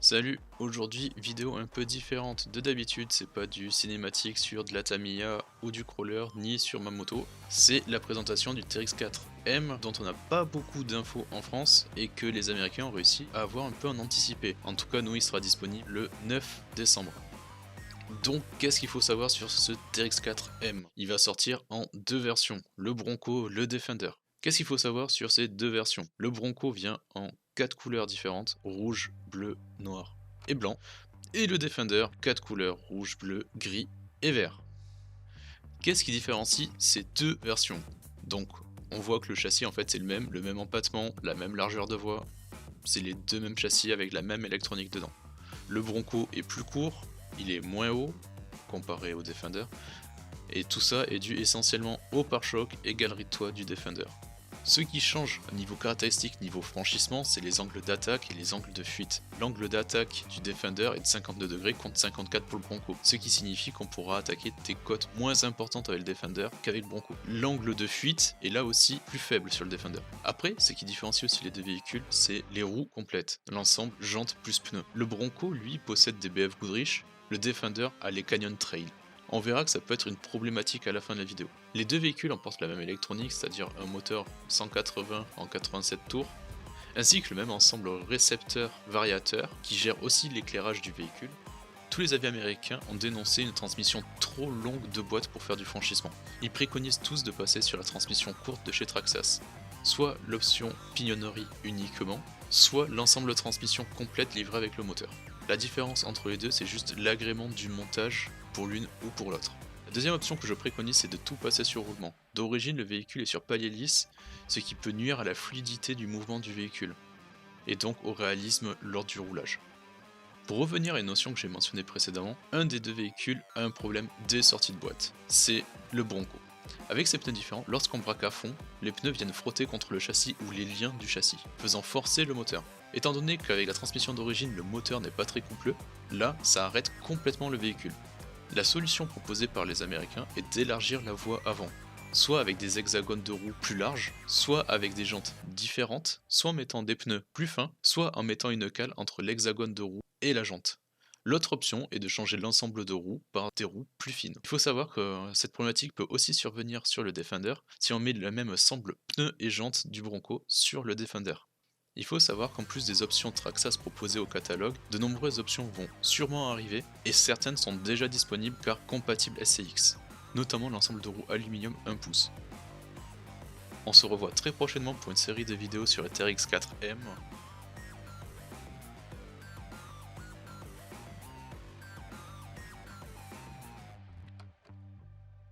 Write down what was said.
Salut, aujourd'hui vidéo un peu différente de d'habitude, c'est pas du cinématique sur de la Tamiya ou du crawler ni sur ma moto, c'est la présentation du TRX4M dont on n'a pas beaucoup d'infos en France et que les Américains ont réussi à avoir un peu en anticipé. En tout cas nous il sera disponible le 9 décembre. Donc qu'est-ce qu'il faut savoir sur ce TRX4M? Il va sortir en deux versions, le Bronco, le Defender. Qu'est-ce qu'il faut savoir sur ces deux versions? Le Bronco vient en 4 couleurs différentes, rouge, bleu, noir et blanc. Et le Defender, 4 couleurs, rouge, bleu, gris et vert. Qu'est-ce qui différencie ces deux versions? Donc on voit que le châssis en fait c'est le même empattement, la même largeur de voie, c'est les deux mêmes châssis avec la même électronique dedans. Le Bronco est plus court, il est moins haut comparé au Defender, et tout ça est dû essentiellement au pare-choc et galerie de toit du Defender. Ce qui change niveau caractéristique, niveau franchissement, c'est les angles d'attaque et les angles de fuite. L'angle d'attaque du Defender est de 52 degrés contre 54 pour le Bronco, ce qui signifie qu'on pourra attaquer des côtes moins importantes avec le Defender qu'avec le Bronco. L'angle de fuite est là aussi plus faible sur le Defender. Après, ce qui différencie aussi les deux véhicules, c'est les roues complètes, l'ensemble jantes plus pneus. Le Bronco, lui, possède des BF Goodrich, le Defender a les Canyon Trail. On verra que ça peut être une problématique à la fin de la vidéo. Les deux véhicules emportent la même électronique, c'est-à-dire un moteur 180 en 87 tours, ainsi que le même ensemble récepteur-variateur qui gère aussi l'éclairage du véhicule. Tous les avis américains ont dénoncé une transmission trop longue de boîte pour faire du franchissement. Ils préconisent tous de passer sur la transmission courte de chez Traxxas, soit l'option pignonnerie uniquement, soit l'ensemble de transmission complète livrée avec le moteur. La différence entre les deux, c'est juste l'agrément du montage pour l'une ou pour l'autre. La deuxième option que je préconise, c'est de tout passer sur roulement. D'origine, le véhicule est sur palier lisse, ce qui peut nuire à la fluidité du mouvement du véhicule, et donc au réalisme lors du roulage. Pour revenir à une notion que j'ai mentionnée précédemment, un des deux véhicules a un problème dès sortie de boîte, c'est le Bronco. Avec ces pneus différents, lorsqu'on braque à fond, les pneus viennent frotter contre le châssis ou les liens du châssis, faisant forcer le moteur. Étant donné qu'avec la transmission d'origine, le moteur n'est pas très coupleux, là, ça arrête complètement le véhicule. La solution proposée par les Américains est d'élargir la voie avant, soit avec des hexagones de roues plus larges, soit avec des jantes différentes, soit en mettant des pneus plus fins, soit en mettant une cale entre l'hexagone de roue et la jante. L'autre option est de changer l'ensemble de roues par des roues plus fines. Il faut savoir que cette problématique peut aussi survenir sur le Defender si on met le même ensemble pneus et jantes du Bronco sur le Defender. Il faut savoir qu'en plus des options Traxxas proposées au catalogue, de nombreuses options vont sûrement arriver et certaines sont déjà disponibles car compatibles SCX, notamment l'ensemble de roues aluminium 1 pouce. On se revoit très prochainement pour une série de vidéos sur le TRX4M.